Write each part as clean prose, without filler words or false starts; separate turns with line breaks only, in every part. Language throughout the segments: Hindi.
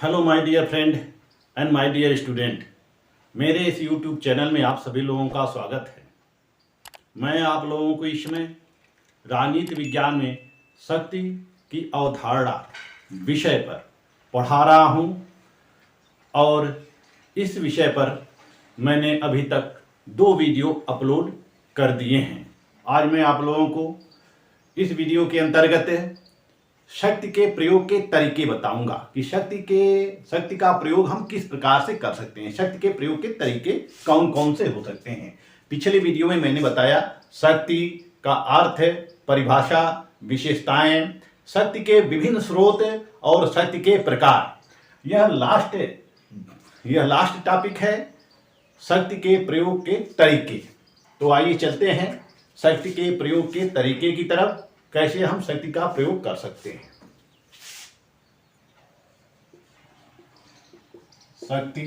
Hello my dear friend and my dear student. मेरे इस यूट्यूब चैनल में आप सभी लोगों का स्वागत है। मैं आप लोगों को इसमें राजनीति विज्ञान में शक्ति की अवधारणा विषय पर पढ़ा रहा हूँ और इस विषय पर मैंने अभी तक 2 वीडियो अपलोड कर दिए हैं। आज मैं आप लोगों को इस वीडियो के अंतर्गत शक्ति के प्रयोग के तरीके बताऊंगा कि शक्ति का प्रयोग हम किस प्रकार से कर सकते हैं। शक्ति के प्रयोग के तरीके कौन कौन से हो सकते हैं। पिछले वीडियो में मैंने बताया शक्ति का अर्थ, परिभाषा, विशेषताएं, शक्ति के विभिन्न स्रोत और शक्ति के प्रकार। यह लास्ट टॉपिक है, शक्ति के प्रयोग के तरीके। तो आइए चलते हैं शक्ति के प्रयोग के तरीके की तरफ, कैसे हम शक्ति का प्रयोग कर सकते हैं। शक्ति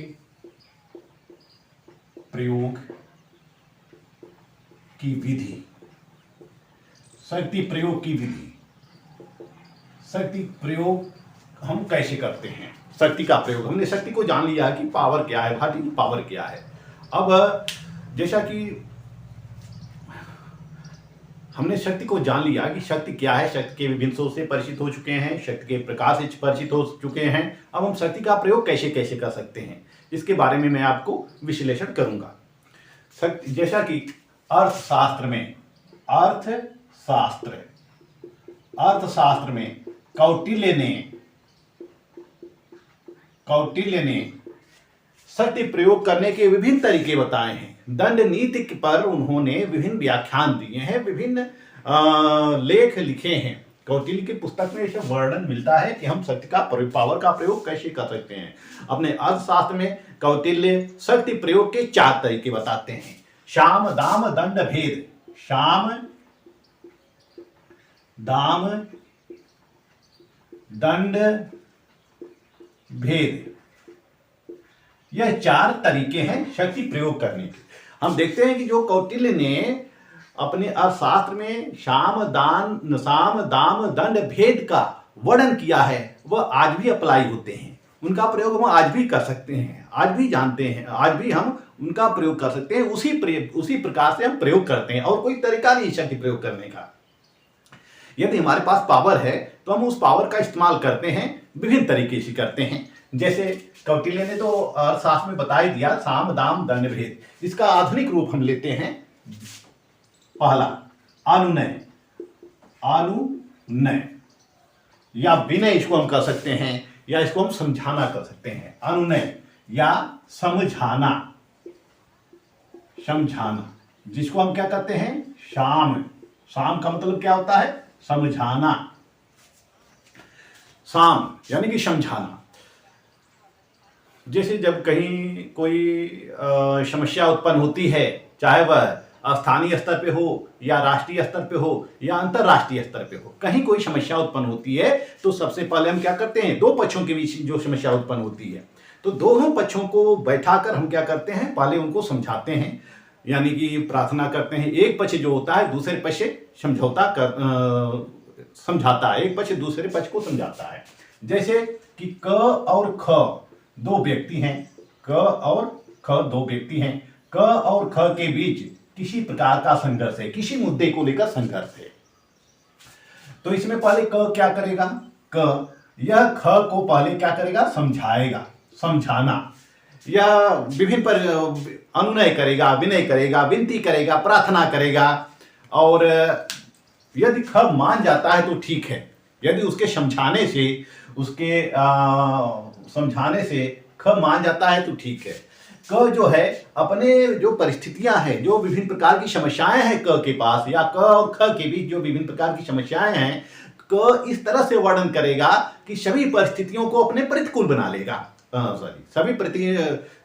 प्रयोग की विधि। शक्ति प्रयोग की विधि। शक्ति प्रयोग हम कैसे करते हैं। शक्ति का प्रयोग, हमने शक्ति को जान लिया कि पावर क्या है, भाटी की पावर क्या है। अब जैसा कि हमने शक्ति को जान लिया कि शक्ति क्या है, शक्ति के विभिन्न स्रोत से परिचित हो चुके हैं, शक्ति के प्रकार से परिचित हो चुके हैं। अब हम शक्ति का प्रयोग कैसे कैसे कर सकते हैं, इसके बारे में मैं आपको विश्लेषण करूंगा। शक्ति जैसा कि अर्थशास्त्र में कौटिल्य ने शक्ति प्रयोग करने के विभिन्न तरीके बताए हैं। दंड नीति पर उन्होंने विभिन्न व्याख्यान दिए हैं, विभिन्न लेख लिखे हैं। कौटिल्य की पुस्तक में ऐसा वर्णन मिलता है कि हम शक्ति का पावर का प्रयोग कैसे कर सकते हैं। अपने अर्थशास्त्र में कौटिल्य शक्ति प्रयोग के 4 तरीके बताते हैं। शाम दाम दंड भेद। शाम दाम दंड भेद, यह 4 तरीके हैं शक्ति प्रयोग करने के। हम देखते हैं कि जो कौटिल्य ने अपने अर्थशास्त्र में साम दाम दंड भेद का वर्णन किया है, वह आज भी अप्लाई होते हैं। उनका प्रयोग हम आज भी कर सकते हैं, आज भी जानते हैं, आज भी हम उनका प्रयोग कर सकते हैं। उसी प्रकार से हम प्रयोग करते हैं और कोई तरीका नहीं शक्ति प्रयोग करने का। यदि हमारे पास पावर है तो हम उस पावर का इस्तेमाल करते हैं, विभिन्न तरीके से करते हैं। जैसे कौटिल्य ने तो अर्थशास्त्र में बता ही दिया, साम दाम दंड भेद। इसका आधुनिक रूप हम लेते हैं। पहला अनुनय या विनय, इसको हम कर सकते हैं, या इसको हम समझाना कर सकते हैं। अनुनय या समझाना, जिसको हम क्या करते हैं, शाम का मतलब क्या होता है, समझाना। साम यानी कि समझाना। जैसे जब कहीं कोई समस्या उत्पन्न होती है, चाहे वह स्थानीय स्तर पे हो या राष्ट्रीय स्तर पे हो या अंतरराष्ट्रीय स्तर पे हो, कहीं कोई समस्या उत्पन्न होती है तो सबसे पहले हम क्या करते हैं, 2 पक्षों के बीच जो समस्या उत्पन्न होती है तो दोनों पक्षों को बैठाकर हम क्या करते हैं, पहले उनको समझाते हैं, यानी कि प्रार्थना करते हैं। एक पक्ष जो होता है दूसरे पक्ष से समझाता है, एक पक्ष दूसरे पक्ष को समझाता है। जैसे कि क और ख 2 व्यक्ति हैं, क और ख 2 व्यक्ति हैं। क और ख के बीच किसी प्रकार का संघर्ष है, किसी मुद्दे को लेकर संघर्ष है, तो इसमें पहले क क्या करेगा, यह ख को पहले क्या करेगा, समझाएगा, समझाना। यह विभिन्न पर अनुनय करेगा, विनय करेगा, विनती करेगा, प्रार्थना करेगा। और यदि ख मान जाता है तो ठीक है, यदि उसके समझाने से ख मान जाता है तो ठीक है। क जो है अपने जो परिस्थितियां हैं, जो विभिन्न प्रकार की समस्याएं हैं क के पास, या क और ख के बीच जो विभिन्न प्रकार की समस्याएं हैं, क इस तरह से वर्णन करेगा कि सभी परिस्थितियों को अपने प्रतिकूल बना लेगा,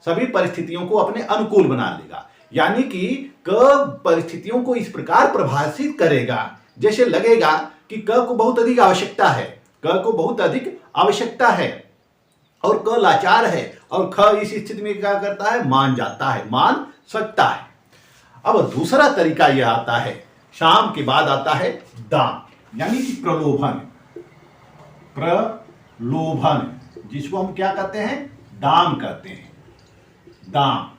सभी परिस्थितियों को अपने अनुकूल बना लेगा। यानी कि क परिस्थितियों को इस प्रकार प्रभावित करेगा जैसे लगेगा कि क को बहुत अधिक आवश्यकता है, और क लाचार है, और ख इस स्थिति में क्या करता है, मान जाता है, मान सकता है। अब दूसरा तरीका यह आता है, शाम के बाद आता है दाम, यानी कि प्रलोभन। जिसको हम क्या कहते हैं, दाम कहते हैं, दाम।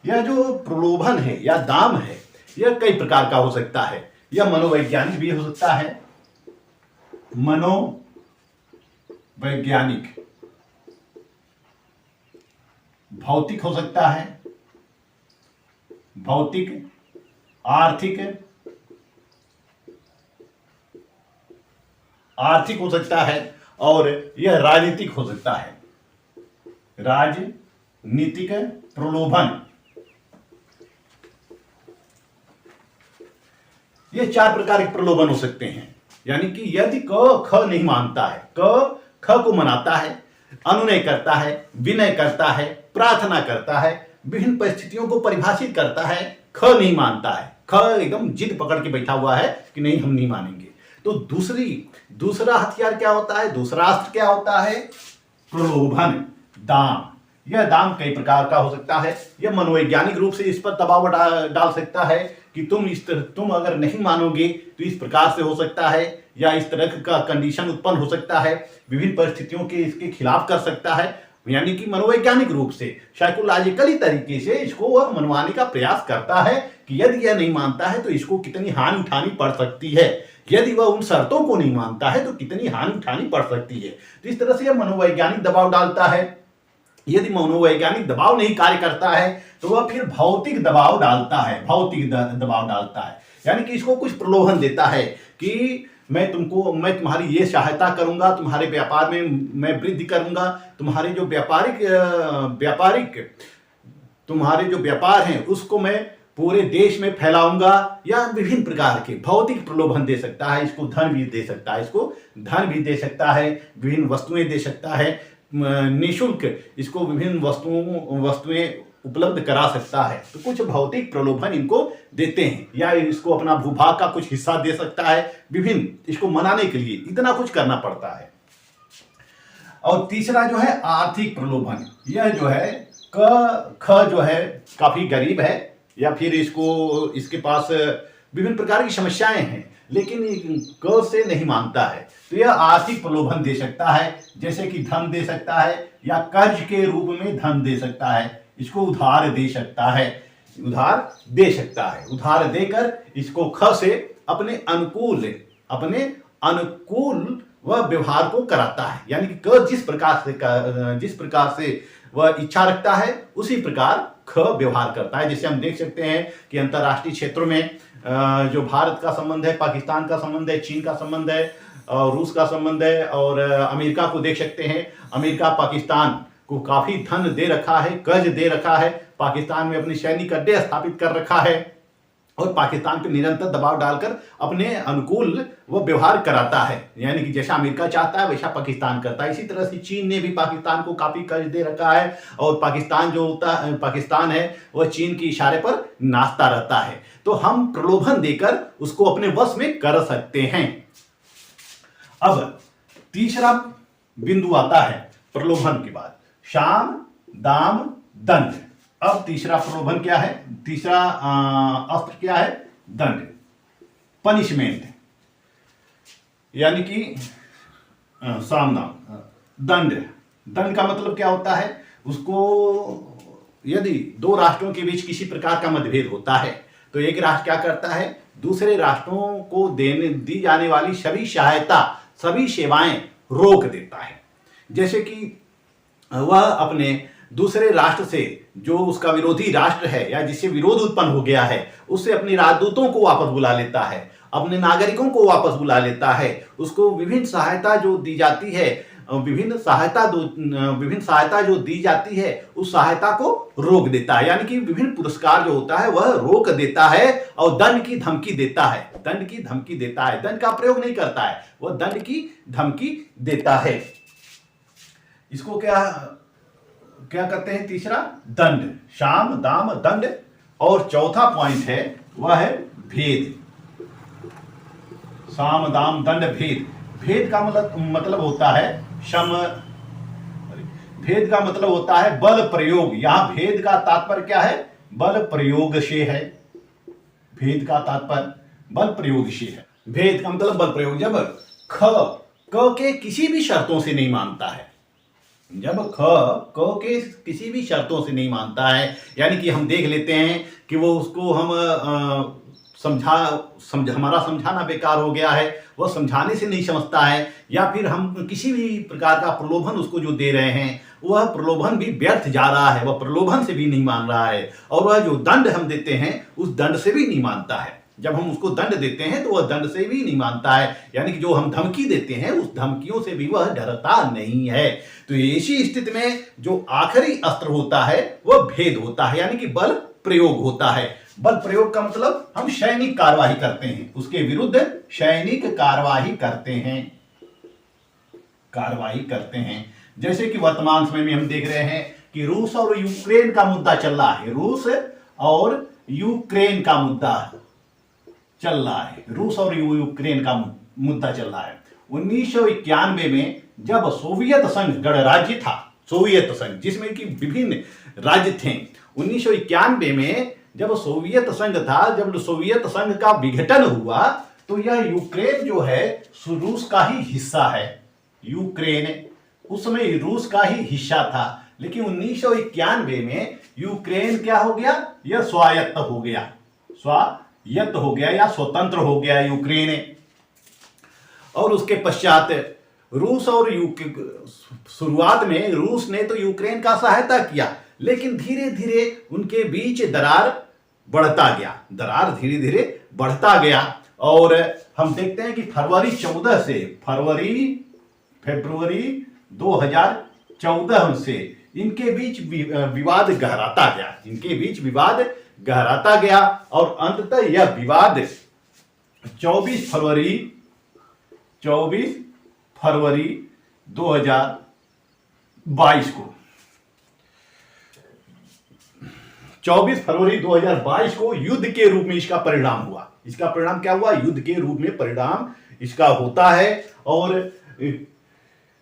यह जो प्रलोभन है या दाम है, यह कई प्रकार का हो सकता है। यह मनोवैज्ञानिक भी हो सकता है, मनोवैज्ञानिक, भौतिक हो सकता है, भौतिक, आर्थिक, आर्थिक हो सकता है, और यह राजनीतिक हो सकता है, राजनीतिक प्रलोभन। ये 4 प्रकार के प्रलोभन हो सकते हैं। यानी कि यदि क ख नहीं मानता है, क ख को मनाता है, अनुनय करता है, विनय करता है, प्रार्थना करता है, विभिन्न परिस्थितियों को परिभाषित करता है, ख नहीं मानता है, ख एकदम जिद पकड़ के बैठा हुआ है कि नहीं हम नहीं मानेंगे, तो दूसरा हथियार क्या होता है, दूसरा अस्त्र क्या होता है, प्रलोभन, दाम। यह दाम कई प्रकार का हो सकता है। यह मनोवैज्ञानिक रूप से इस पर दबाव डाल सकता है कि तुम अगर नहीं मानोगे तो इस प्रकार से हो सकता है, या इस तरह का कंडीशन उत्पन्न हो सकता है, विभिन्न परिस्थितियों के इसके खिलाफ कर सकता है। यानी कि मनोवैज्ञानिक रूप से, साइकोलॉजिकली तरीके से इसको वह मनवाने का प्रयास करता है कि यदि यह नहीं मानता है तो इसको कितनी हानि उठानी पड़ सकती है, यदि वह उन शर्तों को नहीं मानता है तो कितनी हानि उठानी पड़ सकती है। तो इस तरह से यह मनोवैज्ञानिक दबाव डालता है। यदि मनोवैज्ञानिक दबाव नहीं कार्य करता है तो वह फिर भौतिक दबाव डालता है, भौतिक दबाव डालता है। यानी कि इसको कुछ प्रलोभन देता है कि मैं तुम्हारी ये सहायता करूंगा, तुम्हारे व्यापार में मैं वृद्धि करूंगा, तुम्हारे जो तुम्हारे जो व्यापार हैं उसको मैं पूरे देश में फैलाऊंगा, या विभिन्न प्रकार के भौतिक प्रलोभन दे सकता है। इसको धन भी दे सकता है, विभिन्न वस्तुएं दे सकता है, निःशुल्क इसको विभिन्न वस्तुएं उपलब्ध करा सकता है। तो कुछ भौतिक प्रलोभन इनको देते हैं, या इसको अपना भूभाग का कुछ हिस्सा दे सकता है, विभिन्न इसको मनाने के लिए इतना कुछ करना पड़ता है। और तीसरा जो है आर्थिक प्रलोभन। यह जो है ख जो है काफी गरीब है, या फिर इसके पास विभिन्न प्रकार की समस्याएं हैं, लेकिन क से नहीं मानता है, तो यह आर्थिक प्रलोभन दे सकता है। जैसे कि धन दे सकता है, या कर्ज के रूप में धन दे सकता है, इसको उधार दे सकता है, उधार देकर इसको ख से अपने अनुकूल वह व्यवहार को कराता है। यानी कि क जिस प्रकार से वह इच्छा रखता है उसी प्रकार ख व्यवहार करता है। जैसे हम देख सकते हैं कि अंतर्राष्ट्रीय क्षेत्रों में जो भारत का संबंध है, पाकिस्तान का संबंध है, चीन का संबंध है, और रूस का संबंध है, और अमेरिका को देख सकते हैं। अमेरिका पाकिस्तान को काफी धन दे रखा है, कर्ज दे रखा है, पाकिस्तान में अपने सैनिक अड्डे स्थापित कर रखा है, और पाकिस्तान पर निरंतर दबाव डालकर अपने अनुकूल वो व्यवहार कराता है। यानी कि जैसा अमेरिका चाहता है वैसा पाकिस्तान करता है। इसी तरह से चीन ने भी पाकिस्तान को काफी कर्ज दे रखा है, और पाकिस्तान है वह चीन के इशारे पर नाचता रहता है। तो हम प्रलोभन देकर उसको अपने वश में कर सकते हैं। अब तीसरा बिंदु आता है प्रलोभन के बाद, साम दाम दंड। अब तीसरा प्रलोभन क्या है, तीसरा अस्त्र क्या है, दंड, पनिशमेंट। यानी कि साम दाम दंड का मतलब क्या होता है, उसको यदि दो राष्ट्रों के बीच किसी प्रकार का मतभेद होता है तो एक राष्ट्र क्या करता है, दूसरे राष्ट्रों को दी जाने वाली सभी सेवाएं रोक देता है। जैसे कि वह अपने दूसरे राष्ट्र से, जो उसका विरोधी राष्ट्र है या जिससे विरोध उत्पन्न हो गया है, उससे अपने राजदूतों को वापस बुला लेता है, अपने नागरिकों को वापस बुला लेता है, उसको विभिन्न सहायता जो दी जाती है, विभिन्न सहायता जो दी जाती है उस सहायता को रोक देता है। यानी कि विभिन्न पुरस्कार जो होता है वह रोक देता है, और दंड की धमकी देता है, दंड का प्रयोग नहीं करता है, वह दंड की धमकी देता है। इसको क्या कहते हैं, तीसरा दंड, साम दाम दंड। और चौथा पॉइंट है वह है भेद, साम दाम दंड भेद। भेद का मतलब होता है भेद का मतलब होता है बल प्रयोग। यहां भेद का तात्पर्य क्या है, बल प्रयोग से है, भेद का तात्पर्य बल प्रयोग से है। भेद का मतलब बल प्रयोग। जब क के किसी भी शर्तों से नहीं मानता है, जब क के किसी भी शर्तों से नहीं मानता है, यानी कि हम देख लेते हैं कि वो उसको हम हमारा समझाना बेकार हो गया है, वह समझाने से नहीं समझता है, या फिर हम किसी भी प्रकार का प्रलोभन उसको जो दे रहे हैं वह प्रलोभन भी व्यर्थ जा रहा है, वह प्रलोभन से भी नहीं मान रहा है, और वह जो दंड हम देते हैं उस दंड से भी नहीं मानता है। जब हम उसको दंड देते हैं तो वह दंड से भी नहीं मानता है, यानी कि जो हम धमकी देते हैं उस धमकियों से भी वह डरता नहीं है। तो ऐसी स्थिति में जो आखिरी अस्त्र होता है वह भेद होता है, यानी कि बल प्रयोग होता है। बल प्रयोग का मतलब हम सैनिक कार्यवाही करते हैं, उसके विरुद्ध सैनिक कार्यवाही करते हैं। जैसे कि वर्तमान समय में हम देख रहे हैं कि रूस और यूक्रेन का मुद्दा चल रहा है, रूस और यूक्रेन का मुद्दा चल रहा है, रूस और यूक्रेन का मुद्दा चल रहा है। 1991 में जब सोवियत संघ गणराज्य था, सोवियत संघ जिसमें कि विभिन्न राज्य थे, 1991 में जब सोवियत संघ था, जब सोवियत संघ का विघटन हुआ तो यह यूक्रेन जो है रूस का ही हिस्सा है। यूक्रेन उस समय रूस का ही हिस्सा था, लेकिन 1991 में यूक्रेन क्या हो गया, यह स्वायत्त हो गया, स्वायत्त हो गया या स्वतंत्र हो गया यूक्रेन। और उसके पश्चात रूस और शुरुआत में रूस ने तो यूक्रेन का सहायता किया, लेकिन धीरे धीरे उनके बीच दरार बढ़ता गया, दरार धीरे धीरे बढ़ता गया। और हम देखते हैं कि फरवरी 14 से फरवरी 2014 से इनके बीच विवाद गहराता गया, और अंततः यह विवाद 24 फरवरी 2022 को 24 फरवरी 2022 को युद्ध के रूप में इसका परिणाम हुआ। इसका परिणाम क्या हुआ, युद्ध के रूप में परिणाम इसका होता है। और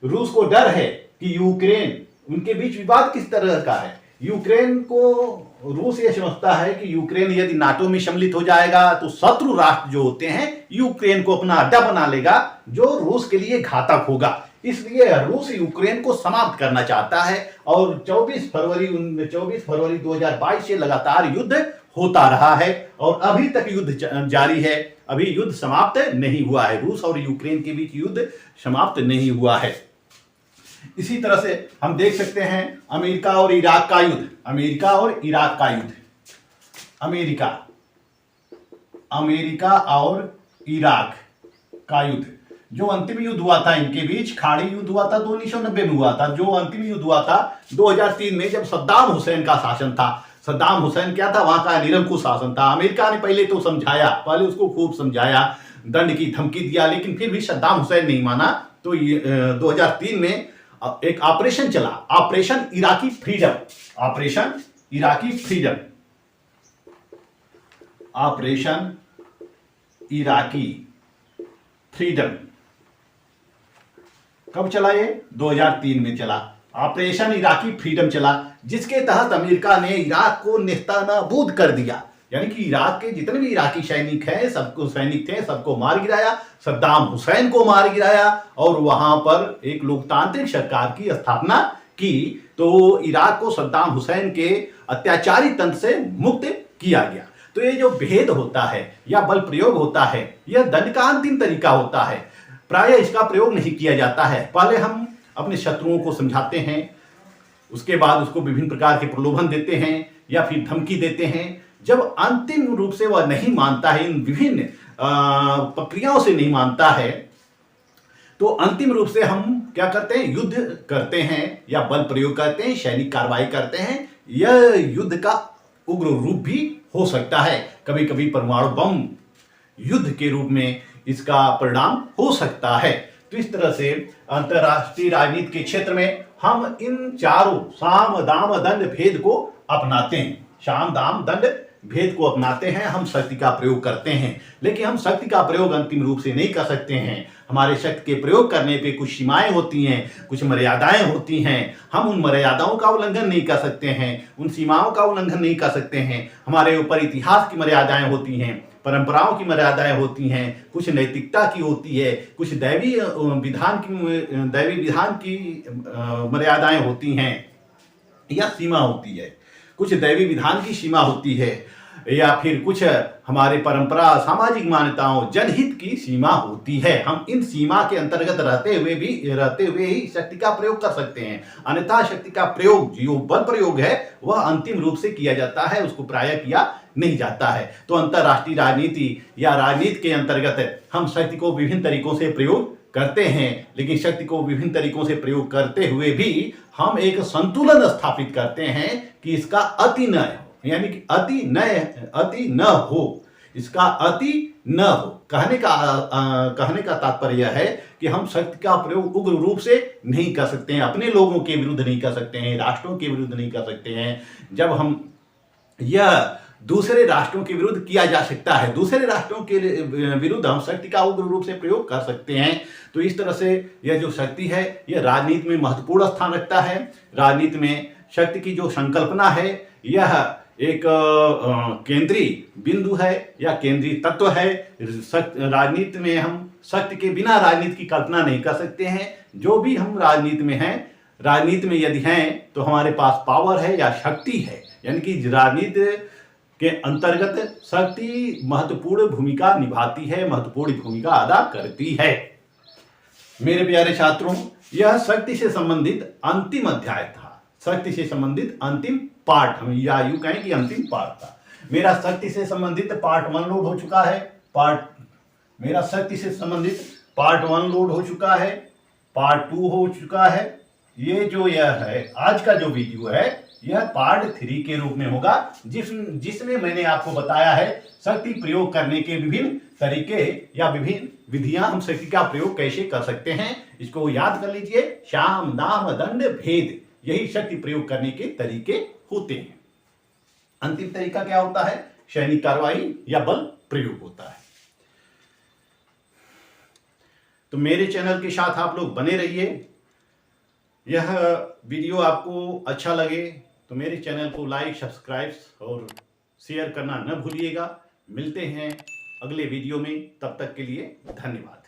रूस को डर है कि यूक्रेन, उनके बीच विवाद किस तरह का है, यूक्रेन को रूस ये समझता है कि यूक्रेन यदि नाटो में सम्मिलित हो जाएगा तो शत्रु राष्ट्र जो होते हैं यूक्रेन को अपना अड्डा बना लेगा, जो रूस के लिए घातक होगा। इसलिए रूस यूक्रेन को समाप्त करना चाहता है, और 24 फरवरी 2022 से लगातार युद्ध होता रहा है, और अभी तक युद्ध जारी है, अभी युद्ध समाप्त नहीं हुआ है, रूस और यूक्रेन के बीच युद्ध समाप्त नहीं हुआ है। इसी तरह से हम देख सकते हैं अमेरिका और इराक का युद्ध, अमेरिका और इराक का युद्ध, जो अंतिम युद्ध हुआ था इनके बीच, खाड़ी युद्ध हुआ था, 1990 में हुआ था। जो अंतिम युद्ध हुआ था 2003 में, जब सद्दाम हुसैन का शासन था। सद्दाम हुसैन क्या था, वहां का निरंकुश शासन था। अमेरिका ने पहले तो समझाया, पहले उसको खूब समझाया, दंड की धमकी दिया, लेकिन फिर भी सद्दाम हुसैन नहीं माना। तो 2003 में एक ऑपरेशन चला, ऑपरेशन इराकी फ्रीडम, कब चला ये, 2003 में चला, ऑपरेशन इराकी फ्रीडम चला, जिसके तहत अमेरिका ने इराक को नेस्तनाबूद कर दिया। यानी कि इराक के जितने भी इराकी सैनिक थे सबको मार गिराया, सद्दाम हुसैन को मार गिराया, और वहां पर एक लोकतांत्रिक सरकार की स्थापना की। तो इराक को सद्दाम हुसैन के अत्याचारी तंत्र से मुक्त किया गया। तो ये जो भेद होता है या बल प्रयोग होता है, यह दंड का अंतिम तरीका होता है। प्रायः इसका प्रयोग नहीं किया जाता है। पहले हम अपने शत्रुओं को समझाते हैं, उसके बाद उसको विभिन्न प्रकार के प्रलोभन देते हैं या फिर धमकी देते हैं। जब अंतिम रूप से वह नहीं मानता है, इन विभिन्न प्रक्रियाओं से नहीं मानता है, तो अंतिम रूप से हम क्या करते हैं, युद्ध करते हैं या बल प्रयोग करते हैं, सैनिक कार्रवाई करते हैं। यह युद्ध का उग्र रूप भी हो सकता है, कभी कभी परमाणु बम युद्ध के रूप में इसका परिणाम हो सकता है। तो इस तरह से अंतरराष्ट्रीय राजनीति के क्षेत्र में हम इन चारों साम दाम दंड भेद को अपनाते हैं, साम दाम दंड भेद को अपनाते हैं, हम शक्ति का प्रयोग करते हैं। लेकिन हम शक्ति का प्रयोग अंतिम रूप से नहीं कर सकते हैं। हमारे शक्ति के प्रयोग करने पे कुछ सीमाएं होती हैं, कुछ मर्यादाएं होती हैं। हम उन मर्यादाओं का उल्लंघन नहीं कर सकते हैं, उन सीमाओं का उल्लंघन नहीं कर सकते हैं। हमारे ऊपर इतिहास की मर्यादाएं होती हैं, परंपराओं की मर्यादाएं होती हैं, कुछ नैतिकता की होती है, कुछ दैवी विधान की मर्यादाएं होती हैं या सीमा होती है, कुछ दैवी विधान की सीमा होती है, या फिर कुछ हमारे परंपरा सामाजिक मान्यताओं जनहित की सीमा होती है। हम इन सीमा के अंतर्गत रहते हुए ही शक्ति का प्रयोग कर सकते हैं। अन्यथा शक्ति का प्रयोग जो बल प्रयोग है वह अंतिम रूप से किया जाता है, उसको प्रायः किया नहीं जाता है। तो अंतर्राष्ट्रीय राजनीति या राजनीति के अंतर्गत हम शक्ति को विभिन्न तरीकों से प्रयोग करते हैं, लेकिन शक्ति को विभिन्न तरीकों से प्रयोग करते हुए भी हम एक संतुलन स्थापित करते हैं कि इसका अति न हो, यानी कि अति न हो, इसका अति न हो। कहने का तात्पर्य यह है कि हम शक्ति का प्रयोग उग्र रूप से नहीं कर सकते हैं, अपने लोगों के विरुद्ध नहीं कर सकते हैं, राष्ट्रों के विरुद्ध नहीं कर सकते हैं। जब हम यह दूसरे राष्ट्रों के विरुद्ध किया जा सकता है, दूसरे राष्ट्रों के विरुद्ध हम शक्ति का उग्र रूप से प्रयोग कर सकते हैं। तो इस तरह से यह जो शक्ति है यह राजनीति में महत्वपूर्ण स्थान रखता है। राजनीति में शक्ति की जो संकल्पना है यह एक केंद्रीय बिंदु है या केंद्रीय तत्व है। राजनीति में हम शक्ति के बिना राजनीति की कल्पना नहीं कर सकते हैं। जो भी हम राजनीति में हैं, राजनीति में यदि हैं तो हमारे पास पावर है या शक्ति है, यानी कि राजनीति के अंतर्गत शक्ति महत्वपूर्ण भूमिका निभाती है, महत्वपूर्ण भूमिका अदा करती है। मेरे प्यारे छात्रों, यह शक्ति से संबंधित अंतिम अध्याय था, शक्ति से संबंधित अंतिम पार्ट, हम या यूं कहें कि अंतिम पार्ट था। मेरा शक्ति से संबंधित पार्ट 1 लोड हो चुका है, मेरा शक्ति से संबंधित पार्ट 1 लोड हो चुका है, पार्ट 2 हो चुका है। ये जो यह है आज का जो वीडियो है यह पार्ट 3 के रूप में होगा, जिसमें मैंने आपको बताया है शक्ति प्रयोग करने के विभिन्न तरीके या विभिन्न विधियां, हम शक्ति का प्रयोग कैसे कर सकते हैं। इसको याद कर लीजिए, साम दाम दंड भेद, यही शक्ति प्रयोग करने के तरीके होते हैं। अंतिम तरीका क्या होता है? सैनिक कार्रवाई या बल प्रयोग होता है। तो मेरे चैनल के साथ आप लोग बने रहिए। यह वीडियो आपको अच्छा लगे तो मेरे चैनल को लाइक, सब्सक्राइब और शेयर करना न भूलिएगा। मिलते हैं अगले वीडियो में, तब तक के लिए धन्यवाद।